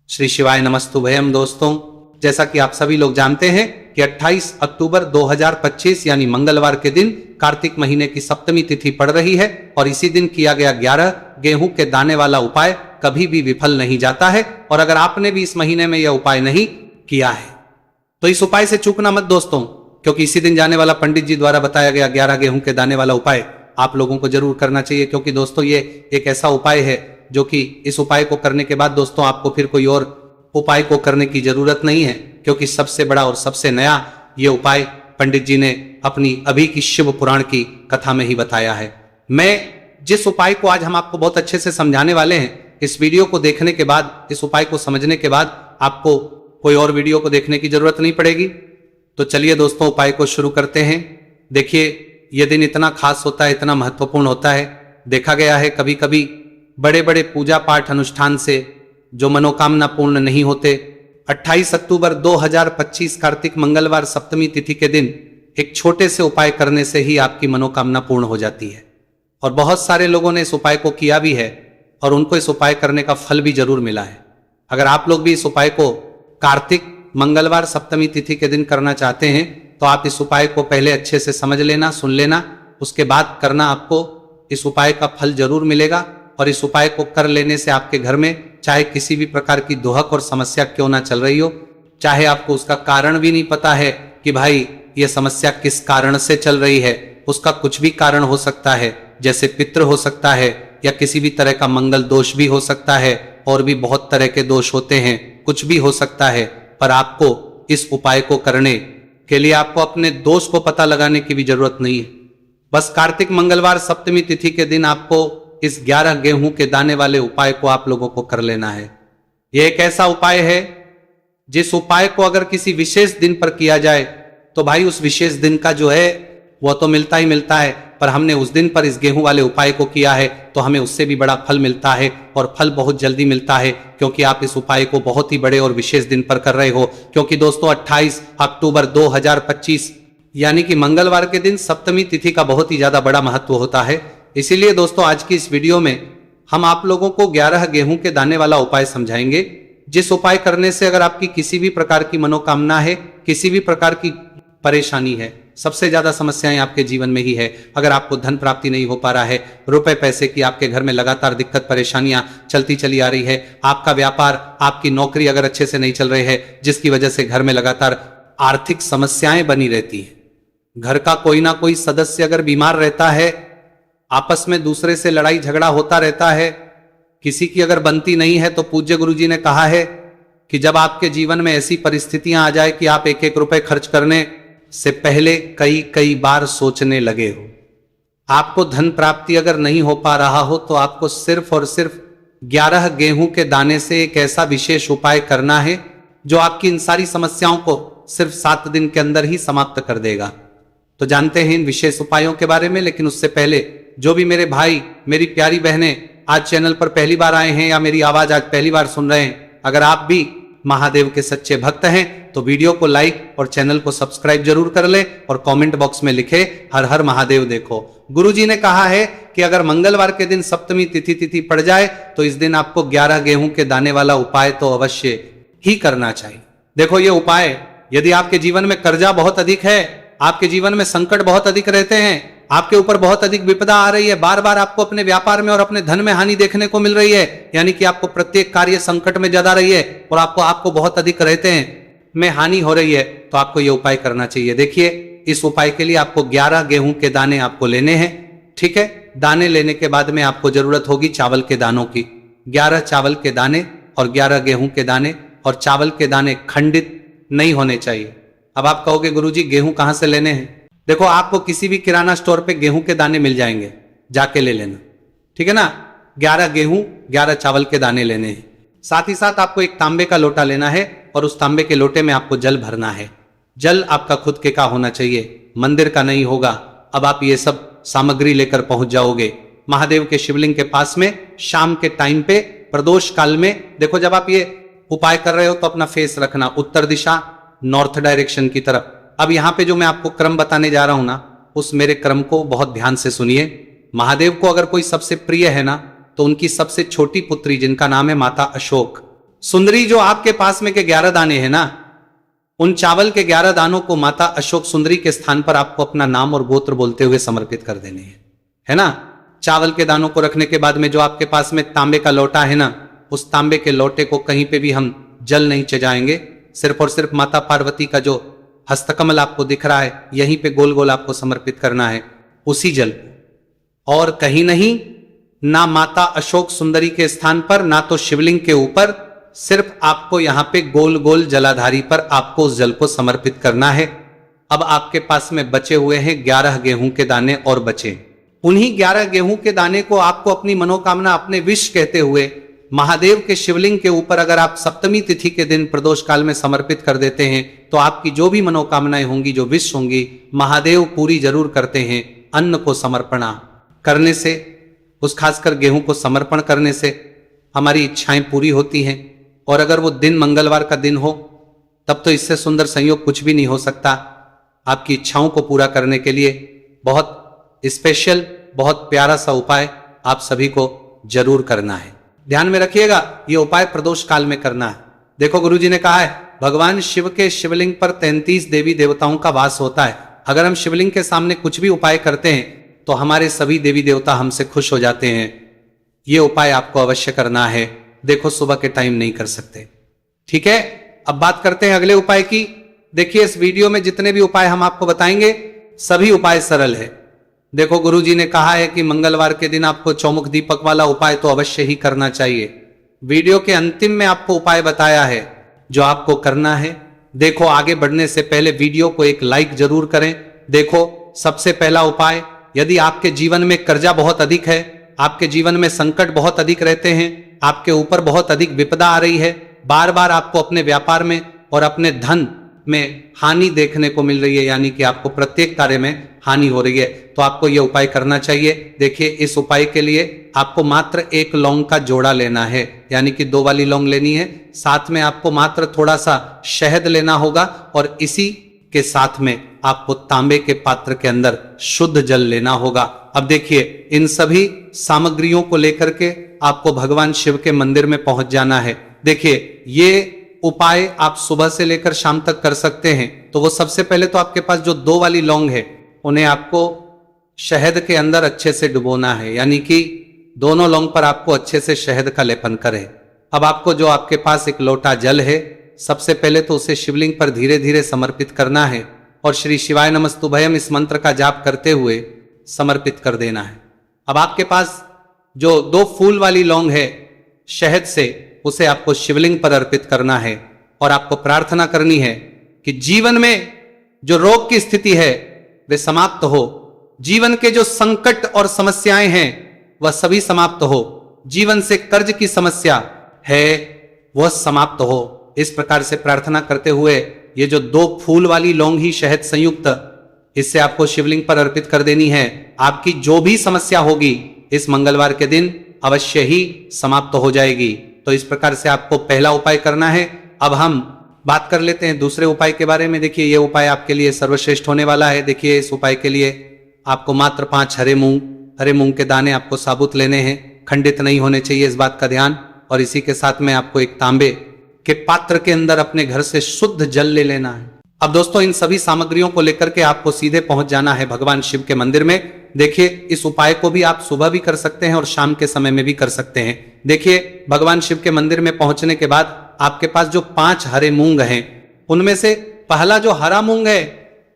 श्री शिवाय नमस्तुभयम। दोस्तों, जैसा कि आप सभी लोग जानते हैं कि 28 अक्टूबर 2025 यानी मंगलवार के दिन कार्तिक महीने की सप्तमी तिथि पड़ रही है और इसी दिन किया गया 11 गेहूं के दाने वाला उपाय कभी भी विफल नहीं जाता है। और अगर आपने भी इस महीने में यह उपाय नहीं किया है तो इस उपाय से चूकना मत दोस्तों, क्योंकि इसी दिन जाने वाला पंडित जी द्वारा बताया गया 11 गेहूं के दाने वाला उपाय आप लोगों को जरूर करना चाहिए। क्योंकि दोस्तों ये एक ऐसा उपाय है जो कि इस उपाय को करने के बाद दोस्तों आपको फिर कोई और उपाय को करने की जरूरत नहीं है, क्योंकि सबसे बड़ा और सबसे नया ये उपाय पंडित जी ने अपनी अभी की शिव पुराण की कथा में ही बताया है। मैं जिस उपाय को आज हम आपको बहुत अच्छे से समझाने वाले हैं, इस वीडियो को देखने के बाद, इस उपाय को समझने के बाद आपको कोई और वीडियो को देखने की जरूरत नहीं पड़ेगी। तो चलिए दोस्तों उपाय को शुरू करते हैं। देखिए यह दिन इतना खास होता है, इतना महत्वपूर्ण होता है। देखा गया है कभी कभी बड़े बड़े पूजा पाठ अनुष्ठान से जो मनोकामना पूर्ण नहीं होते, 28 अक्टूबर 2025 कार्तिक मंगलवार सप्तमी तिथि के दिन एक छोटे से उपाय करने से ही आपकी मनोकामना पूर्ण हो जाती है। और बहुत सारे लोगों ने इस उपाय को किया भी है और उनको इस उपाय करने का फल भी जरूर मिला है। अगर आप लोग भी इस उपाय को कार्तिक मंगलवार सप्तमी तिथि के दिन करना चाहते हैं तो आप इस उपाय को पहले अच्छे से समझ लेना, सुन लेना, उसके बाद करना। आपको इस उपाय का फल जरूर मिलेगा और इस उपाय को कर लेने से आपके घर में चाहे किसी भी प्रकार की दोहक और समस्या क्यों ना चल रही हो, चाहे आपको उसका कारण भी नहीं पता है कि भाई ये समस्या किस कारण से चल रही है, उसका कुछ भी कारण हो सकता है, जैसे पितृ हो सकता है या किसी भी तरह का मंगल दोष भी हो सकता है, और भी बहुत तरह के दोष होते हैं, कुछ भी हो सकता है। पर आपको इस उपाय को करने के लिए आपको अपने दोष को पता लगाने की भी जरूरत नहीं है। बस कार्तिक मंगलवार सप्तमी तिथि के दिन आपको इस 11 गेहूं के दाने वाले उपाय को आप लोगों को कर लेना है। यह एक ऐसा उपाय है जिस उपाय को अगर किसी विशेष दिन पर किया जाए तो भाई उस विशेष दिन का जो है वह तो मिलता ही मिलता है, पर हमने उस दिन पर इस गेहूं वाले उपाय को किया है तो हमें उससे भी बड़ा फल मिलता है, और फल बहुत जल्दी मिलता है क्योंकि आप इस उपाय को बहुत ही बड़े और विशेष दिन पर कर रहे हो। क्योंकि दोस्तों 28 अक्टूबर 2025 यानी कि मंगलवार के दिन सप्तमी तिथि का बहुत ही ज्यादा बड़ा महत्व होता है। इसीलिए दोस्तों आज की इस वीडियो में हम आप लोगों को 11 गेहूं के दाने वाला उपाय समझाएंगे, जिस उपाय करने से अगर आपकी किसी भी प्रकार की मनोकामना है, किसी भी प्रकार की परेशानी है, सबसे ज्यादा समस्याएं आपके जीवन में ही है। अगर आपको धन प्राप्ति नहीं हो पा रहा है, रुपए पैसे की आपके घर में लगातार दिक्कत परेशानियां चलती चली आ रही है, आपका व्यापार, आपकी नौकरी अगर अच्छे से नहीं चल रही है, जिसकी वजह से घर में लगातार आर्थिक समस्याएं बनी रहती है, घर का कोई ना कोई सदस्य अगर बीमार रहता है, आपस में दूसरे से लड़ाई झगड़ा होता रहता है, किसी की अगर बनती नहीं है, तो पूज्य गुरुजी ने कहा है कि जब आपके जीवन में ऐसी परिस्थितियां आ जाए कि आप एक एक रुपए खर्च करने से पहले कई कई बार सोचने लगे हो, आपको धन प्राप्ति अगर नहीं हो पा रहा हो, तो आपको सिर्फ और सिर्फ 11 गेहूं के दाने से एक ऐसा विशेष उपाय करना है जो आपकी इन सारी समस्याओं को सिर्फ 7 दिन के अंदर ही समाप्त कर देगा। तो जानते हैं इन विशेष उपायों के बारे में, लेकिन उससे पहले जो भी मेरे भाई, मेरी प्यारी बहनें आज चैनल पर पहली बार आए हैं या मेरी आवाज आज पहली बार सुन रहे हैं, अगर आप भी महादेव के सच्चे भक्त हैं तो वीडियो को लाइक और चैनल को सब्सक्राइब जरूर कर ले और कमेंट बॉक्स में लिखे हर हर महादेव देखो। गुरुजी ने कहा है कि अगर मंगलवार के दिन सप्तमी तिथि पड़ जाए तो इस दिन आपको 11 गेहूं के दाने वाला उपाय तो अवश्य ही करना चाहिए। देखो ये उपाय, यदि आपके जीवन में कर्जा बहुत अधिक है, आपके जीवन में संकट बहुत अधिक रहते हैं, आपके ऊपर बहुत अधिक विपदा आ रही है, बार बार आपको अपने व्यापार में और अपने धन में हानि देखने को मिल रही है, यानी कि आपको प्रत्येक कार्य संकट में ज्यादा रही है और आपको बहुत अधिक रहते हैं में हानि हो रही है, तो आपको यह उपाय करना चाहिए। देखिए इस उपाय के लिए आपको 11 गेहूं के दाने आपको लेने हैं, ठीक है। दाने लेने के बाद में आपको जरूरत होगी चावल के दानों की। 11 चावल के दाने और 11 गेहूं के दाने, और चावल के दाने खंडित नहीं होने चाहिए। अब आप कहोगे गुरुजी गेहूं कहां से लेने हैं? देखो आपको किसी भी किराना स्टोर पे गेहूं के दाने मिल जाएंगे, जाके ले लेना, ठीक है ना। 11 गेहूं 11 चावल के दाने लेने हैं। साथ ही साथ आपको एक तांबे का लोटा लेना है और उस तांबे के लोटे में आपको जल भरना है। जल आपका खुद के का होना चाहिए, मंदिर का नहीं होगा। अब आप ये सब सामग्री लेकर पहुंच जाओगे महादेव के शिवलिंग के पास में शाम के टाइम पे प्रदोष काल में। देखो जब आप ये उपाय कर रहे हो तो अपना फेस रखना उत्तर दिशा, नॉर्थ डायरेक्शन की तरफ। अब यहां पे जो मैं आपको क्रम बताने जा रहा हूं ना, उस मेरे क्रम को बहुत ध्यान से सुनिए। महादेव को अगर कोई सबसे प्रिय है ना, तो उनकी सबसे छोटी पुत्री जिनका नाम है माता अशोक, सुंदरी जो आपके पास में के 11 दाने हैं ना, उन चावल के 11 दानों को माता अशोक सुंदरी के स्थान पर आपको अपना नाम और गोत्र बोलते हुए समर्पित कर देने हैं, है ना। चावल के दानों को रखने के बाद में जो आपके पास में तांबे का लोटा है ना, उस तांबे के लोटे को कहीं पे भी हम जल नहीं चढ़ाएंगे, सिर्फ और सिर्फ माता पार्वती का जो हस्तकमल आपको दिख रहा है यहीं पे गोल गोल आपको समर्पित करना है, उसी जल को, और कहीं नहीं, ना माता अशोक सुंदरी के स्थान पर, ना तो शिवलिंग के ऊपर, सिर्फ आपको यहां पे गोल गोल जलाधारी पर आपको उस जल को समर्पित करना है। अब आपके पास में बचे हुए हैं 11 गेहूं के दाने और बचे, उन्हीं 11 गेहूं के दाने को आपको अपनी मनोकामना, अपने विश कहते हुए महादेव के शिवलिंग के ऊपर अगर आप सप्तमी तिथि के दिन प्रदोष काल में समर्पित कर देते हैं तो आपकी जो भी मनोकामनाएं होंगी, जो विश होंगी, महादेव पूरी जरूर करते हैं। अन्न को समर्पण करने से, उस खासकर गेहूं को समर्पण करने से हमारी इच्छाएं पूरी होती हैं, और अगर वो दिन मंगलवार का दिन हो तब तो इससे सुंदर संयोग कुछ भी नहीं हो सकता। आपकी इच्छाओं को पूरा करने के लिए बहुत स्पेशल, बहुत प्यारा सा उपाय आप सभी को जरूर करना है। ध्यान में रखिएगा, ये उपाय प्रदोष काल में करना है। देखो गुरुजी ने कहा है भगवान शिव के शिवलिंग पर 33 देवी देवताओं का वास होता है। अगर हम शिवलिंग के सामने कुछ भी उपाय करते हैं तो हमारे सभी देवी देवता हमसे खुश हो जाते हैं। ये उपाय आपको अवश्य करना है। देखो सुबह के टाइम नहीं कर सकते, ठीक है। अब बात करते हैं अगले उपाय की। देखिए इस वीडियो में जितने भी उपाय हम आपको बताएंगे सभी उपाय सरल है। देखो गुरुजी ने कहा है कि मंगलवार के दिन आपको चौमुख दीपक वाला उपाय तो अवश्य ही करना चाहिए। वीडियो के अंतिम में आपको उपाय बताया है जो आपको करना है। देखो आगे बढ़ने से पहले वीडियो को एक लाइक जरूर करें। देखो सबसे पहला उपाय, यदि आपके जीवन में कर्जा बहुत अधिक है, आपके जीवन में संकट बहुत अधिक रहते हैं, आपके ऊपर बहुत अधिक विपदा आ रही है, बार बार आपको अपने व्यापार में और अपने धन में हानि देखने को मिल रही है, यानी कि आपको प्रत्येक कार्य में हानि हो रही है, तो आपको यह उपाय करना चाहिए। देखिए इस उपाय के लिए आपको मात्र 1 लौंग का जोड़ा लेना है, यानी कि 2 वाली लौंग लेनी है। साथ में आपको मात्र थोड़ा सा शहद लेना होगा, और इसी के साथ में आपको तांबे के पात्र के अंदर शुद्ध जल लेना होगा। अब देखिए इन सभी सामग्रियों को लेकर के आपको भगवान शिव के मंदिर में पहुंच जाना है। देखिए ये उपाय आप सुबह से लेकर शाम तक कर सकते हैं। तो वो सबसे पहले तो आपके पास जो 2 वाली लौंग है उन्हें आपको शहद के अंदर अच्छे से डुबोना है, यानी कि दोनों लौंग पर आपको अच्छे से शहद का लेपन करें। अब आपको जो आपके पास एक लोटा जल है, सबसे पहले तो उसे शिवलिंग पर धीरे धीरे समर्पित करना है, और श्री शिवाय नमस्तुभयम इस मंत्र का जाप करते हुए समर्पित कर देना है। अब आपके पास जो 2 फूल वाली लौंग है शहद से, उसे आपको शिवलिंग पर अर्पित करना है, और आपको प्रार्थना करनी है कि जीवन में जो रोग की स्थिति है वे समाप्त हो, जीवन के जो संकट और समस्याएं हैं वह सभी समाप्त हो, जीवन से कर्ज की समस्या है वह समाप्त हो। इस प्रकार से प्रार्थना करते हुए ये जो 2 फूल वाली लौंग ही शहद संयुक्त, इससे आपको शिवलिंग पर अर्पित कर देनी है। आपकी जो भी समस्या होगी इस मंगलवार के दिन अवश्य ही समाप्त हो जाएगी। तो इस प्रकार से आपको पहला उपाय करना है। अब हम बात कर लेते हैं दूसरे उपाय के बारे में। देखिए ये उपाय आपके लिए सर्वश्रेष्ठ होने वाला है। देखिए इस उपाय के लिए आपको मात्र 5 हरे मूंग के दाने आपको साबुत लेने हैं, खंडित नहीं होने चाहिए, इस बात का ध्यान। और इसी के साथ में आपको एक तांबे के पात्र के अंदर अपने घर से शुद्ध जल ले लेना है। अब दोस्तों इन सभी सामग्रियों को लेकर के आपको सीधे पहुंच जाना है भगवान शिव के मंदिर में। देखिए इस उपाय को भी आप सुबह भी कर सकते हैं और शाम के समय में भी कर सकते हैं। देखिए भगवान शिव के मंदिर में पहुंचने के बाद आपके पास जो 5 हरे मूंग हैं, उनमें से पहला जो हरा मूंग है,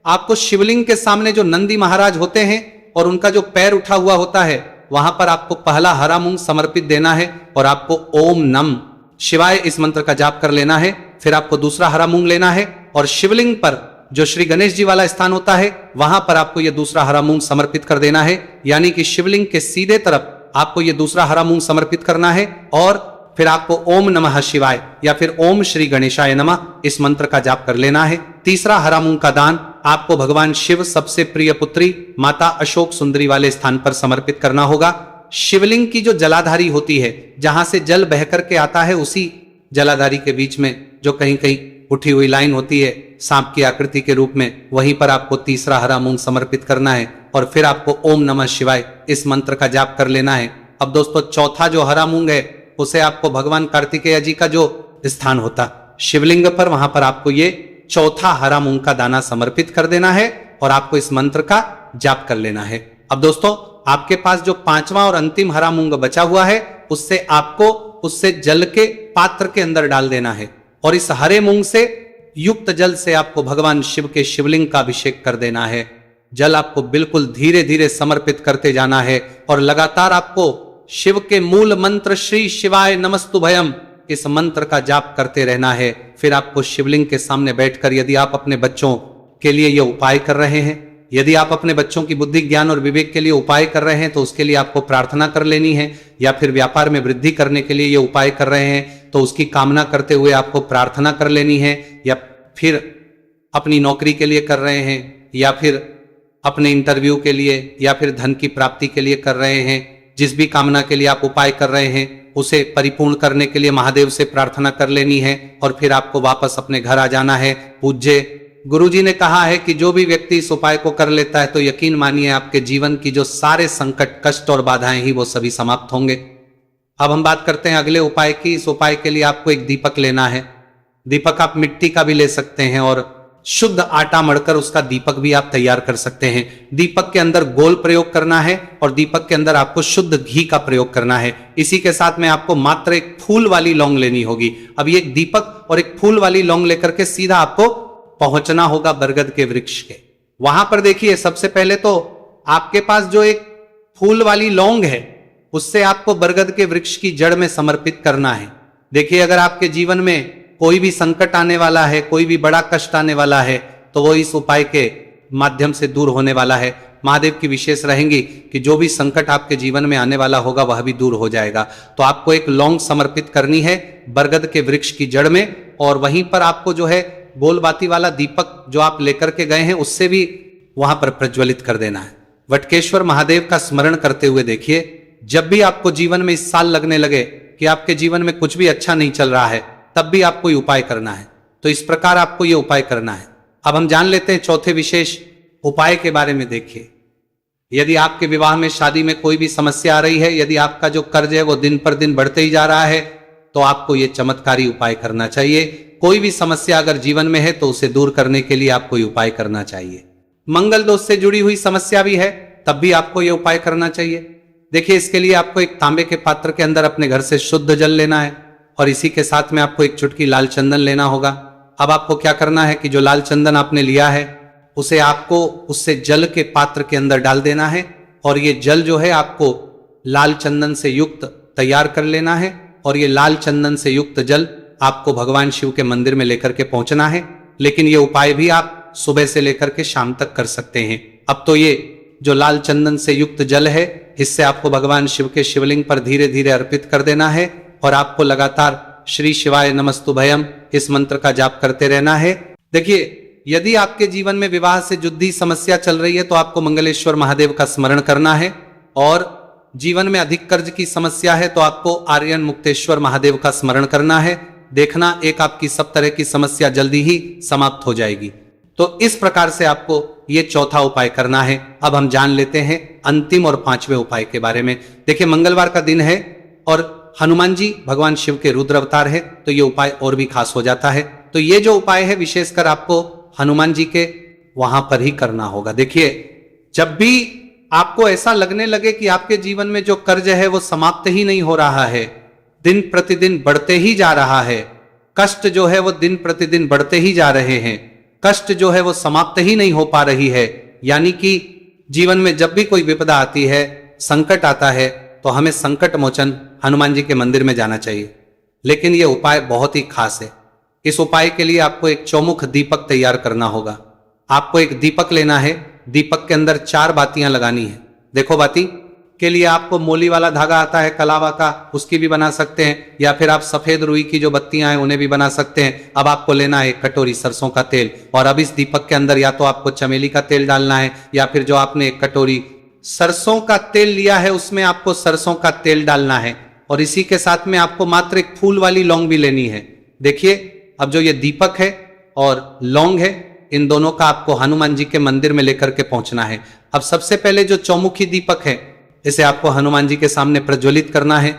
आपको शिवलिंग के सामने जो नंदी महाराज होते हैं और उनका जो पैर उठा हुआ होता है, वहां पर आपको पहला हरा मूंग समर्पित देना है, और आपको ओम नम शिवाय इस मंत्र का जाप कर लेना है। फिर आपको दूसरा हरा मूंग लेना है, और शिवलिंग पर जो श्री गणेश जी वाला स्थान होता है वहां पर आपको यह दूसरा हरा मूंग समर्पित कर देना है, यानी कि शिवलिंग के सीधे तरफ आपको यह दूसरा हरा मूंग समर्पित करना है। और फिर आपको ओम नमः शिवाय या फिर ओम श्री गणेशाय नमः इस मंत्र का जाप कर लेना है। तीसरा हरा मूंग का दान आपको भगवान शिव सबसे प्रिय पुत्री माता अशोक सुंदरी वाले स्थान पर समर्पित करना होगा। शिवलिंग की जो जलाधारी होती है, जहां से जल बहकर के आता है, उसी जलाधारी के बीच में जो कहीं कहीं उठी हुई लाइन होती है सांप की आकृति के रूप में, वहीं पर आपको तीसरा हरा मूंग समर्पित करना है, और फिर आपको ओम नमः शिवाय इस मंत्र का जाप कर लेना है। अब दोस्तों चौथा जो हरा मूंग है उसे आपको भगवान कार्तिकेय जी का जो स्थान होता शिवलिंग पर, वहां पर आपको ये चौथा हरा मूंग का दाना समर्पित कर देना है और आपको इस मंत्र का जाप कर लेना है। अब दोस्तों, आपके पास जो पांचवा और अंतिम हरा मूंग बचा हुआ है, उससे जल के पात्र के अंदर डाल देना है और इस हरे मूंग से युक्त जल से आपको भगवान शिव के शिवलिंग का अभिषेक कर देना है। जल आपको बिल्कुल धीरे धीरे समर्पित करते जाना है और लगातार आपको शिव के मूल मंत्र श्री शिवाय नमस्तुभयम इस मंत्र का जाप करते रहना है। फिर आपको शिवलिंग के सामने बैठकर, यदि आप अपने बच्चों के लिए यह उपाय कर रहे हैं, यदि आप अपने बच्चों की बुद्धि ज्ञान और विवेक के लिए उपाय कर रहे हैं तो उसके लिए आपको प्रार्थना कर लेनी है, या फिर व्यापार में वृद्धि करने के लिए ये उपाय कर रहे हैं तो उसकी कामना करते हुए आपको प्रार्थना कर लेनी है, या फिर अपनी नौकरी के लिए कर रहे हैं, या फिर अपने इंटरव्यू के लिए, या फिर धन की प्राप्ति के लिए कर रहे हैं। जिस भी कामना के लिए आप उपाय कर रहे हैं उसे परिपूर्ण करने के लिए महादेव से प्रार्थना कर लेनी है और फिर आपको वापस अपने घर आ जाना है। पूज्य गुरुजी ने कहा है कि जो भी व्यक्ति इस उपाय को कर लेता है तो यकीन मानिए आपके जीवन की जो सारे संकट, कष्ट और बाधाएं ही वो सभी समाप्त होंगे। अब हम बात करते हैं अगले उपाय की। इस उपाय के लिए आपको एक दीपक लेना है। दीपक आप मिट्टी का भी ले सकते हैं और शुद्ध आटा मढ़कर उसका दीपक भी आप तैयार कर सकते हैं। दीपक के अंदर गोल प्रयोग करना है और दीपक के अंदर आपको शुद्ध घी का प्रयोग करना है। इसी के साथ में आपको मात्र एक फूल वाली लौंग लेनी होगी। अब ये एक दीपक और एक फूल वाली लौंग लेकर के सीधा आपको पहुंचना होगा बरगद के वृक्ष के। वहां पर देखिए, सबसे पहले तो आपके पास जो एक फूल वाली लौंग है उससे आपको बरगद के वृक्ष की जड़ में समर्पित करना है। देखिए, अगर आपके जीवन में कोई भी संकट आने वाला है, कोई भी बड़ा कष्ट आने वाला है तो वो इस उपाय के माध्यम से दूर होने वाला है। महादेव की विशेष रहेंगी कि जो भी संकट आपके जीवन में आने वाला होगा वह भी दूर हो जाएगा। तो आपको एक लौंग समर्पित करनी है बरगद के वृक्ष की जड़ में, और वहीं पर आपको जो है गोलबाती वाला दीपक जो आप लेकर के गए हैं उससे भी वहां पर प्रज्वलित कर देना है। वटकेश्वर महादेव का स्मरण करते हुए देखिए, जब भी आपको जीवन में इस साल लगने लगे कि आपके जीवन में कुछ भी अच्छा नहीं चल रहा है, तब भी आपको ये उपाय करना है। तो इस प्रकार आपको ये उपाय करना है। अब हम जान लेते हैं चौथे विशेष उपाय के बारे में। देखिए, यदि आपके विवाह में, शादी में कोई भी समस्या आ रही है, यदि आपका जो कर्ज है वो दिन पर दिन बढ़ते ही जा रहा है, तो आपको ये चमत्कारी उपाय करना चाहिए। कोई भी समस्या अगर जीवन में है तो उसे दूर करने के लिए आपको ये उपाय करना चाहिए। मंगल दोष से जुड़ी हुई समस्या भी है तब भी आपको ये उपाय करना चाहिए। देखिए, इसके लिए आपको एक तांबे के पात्र के अंदर अपने घर से शुद्ध जल लेना है और इसी के साथ में आपको एक चुटकी लाल चंदन लेना होगा। अब आपको क्या करना है कि जो लाल चंदन आपने लिया है उसे आपको उससे जल के पात्र के अंदर डाल देना है और ये जल जो है आपको लाल चंदन से युक्त तैयार कर लेना है और ये लाल चंदन से युक्त जल आपको भगवान शिव के मंदिर में लेकर के पहुंचना है। लेकिन ये उपाय भी आप सुबह से लेकर के शाम तक कर सकते हैं। अब तो ये जो लाल चंदन से युक्त जल है इससे आपको भगवान शिव के शिवलिंग पर धीरे धीरे अर्पित कर देना है और आपको लगातार श्री शिवाय नमस्तुभयम इस मंत्र का जाप करते रहना है। देखिए, यदि आपके जीवन में विवाह से जुड़ी समस्या चल रही है तो आपको मंगलेश्वर महादेव का स्मरण करना है, और जीवन में अधिक कर्ज की समस्या है तो आपको आर्यन मुक्तेश्वर महादेव का स्मरण करना है। देखना, एक आपकी सब तरह की समस्या जल्दी ही समाप्त हो जाएगी। तो इस प्रकार से आपको ये चौथा उपाय करना है। अब हम जान लेते हैं अंतिम और पांचवें उपाय के बारे में। देखिए, मंगलवार का दिन है और हनुमान जी भगवान शिव के रुद्र अवतार है तो ये उपाय और भी खास हो जाता है। तो ये जो उपाय है विशेषकर आपको हनुमान जी के वहां पर ही करना होगा। देखिए, जब भी आपको ऐसा लगने लगे कि आपके जीवन में जो कर्ज है वो समाप्त ही नहीं हो रहा है, दिन प्रतिदिन बढ़ते ही जा रहा है, कष्ट जो है वो दिन प्रतिदिन बढ़ते ही जा रहे हैं, कष्ट जो है वो समाप्त ही नहीं हो पा रही है, यानी कि जीवन में जब भी कोई विपदा आती है, संकट आता है, तो हमें संकट मोचन हनुमान जी के मंदिर में जाना चाहिए। लेकिन यह उपाय बहुत ही खास है। इस उपाय के लिए आपको एक चौमुख दीपक तैयार करना होगा। आपको एक दीपक लेना है, दीपक के अंदर 4 बातियां लगानी है। देखो, बाती के लिए आपको मोली वाला धागा आता है कलावा का, उसकी भी बना सकते हैं, या फिर आप सफेद रुई की जो बत्तियां हैं उन्हें भी बना सकते हैं। अब आपको लेना है 1 कटोरी सरसों का तेल, और अब इस दीपक के अंदर या तो आपको चमेली का तेल डालना है या फिर जो आपने 1 कटोरी सरसों का तेल लिया है उसमें आपको सरसों का तेल डालना है, और इसी के साथ में आपको मात्र एक फूल वाली लौंग भी लेनी है। देखिए, अब जो ये दीपक है और लौंग है, इन दोनों का आपको हनुमान जी के मंदिर में लेकर के पहुंचना है। अब सबसे पहले जो चौमुखी दीपक है इसे आपको हनुमान जी के सामने प्रज्वलित करना है।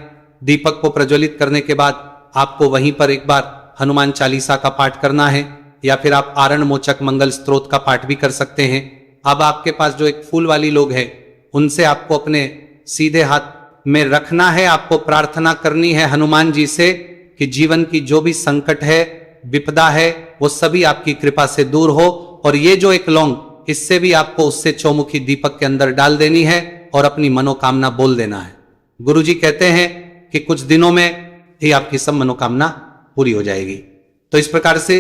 दीपक को प्रज्वलित करने के बाद आपको वहीं पर एक बार हनुमान चालीसा का पाठ करना है, या फिर आप आरण मोचक मंगल स्तोत्र का पाठ भी कर सकते हैं। अब आपके पास जो एक फूल वाली लोग हैं, उनसे आपको अपने सीधे हाथ में रखना है। आपको प्रार्थना करनी है हनुमान जी से कि जीवन की जो भी संकट है, विपदा है, वो सभी आपकी कृपा से दूर हो। और ये जो एक लौंग, इससे भी आपको उससे चौमुखी दीपक के अंदर डाल देनी है और अपनी मनोकामना बोल देना है। गुरुजी कहते हैं कि कुछ दिनों में ही आपकी सब मनोकामना पूरी हो जाएगी। तो इस प्रकार से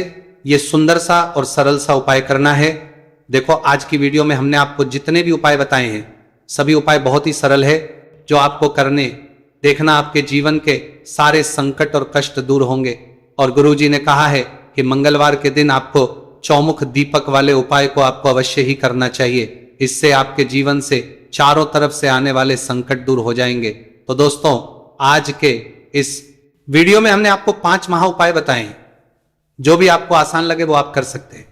ये सुंदर सा और सरल सा उपाय करना है। देखो, आज की वीडियो में हमने आपको जितने भी उपाय बताए हैं, सभी उपाय बहुत ही सरल है, जो आपको करने देखना आपके जीवन के सारे संकट और कष्ट दूर होंगे। और गुरुजी ने कहा है कि मंगलवार के दिन आपको चौमुख दीपक वाले उपाय को आपको अवश्य ही करना चाहिए। इससे आपके जीवन से चारों तरफ से आने वाले संकट दूर हो जाएंगे। तो दोस्तों, आज के इस वीडियो में हमने आपको 5 महा उपाय बताए हैं। जो भी आपको आसान लगे वो आप कर सकते हैं।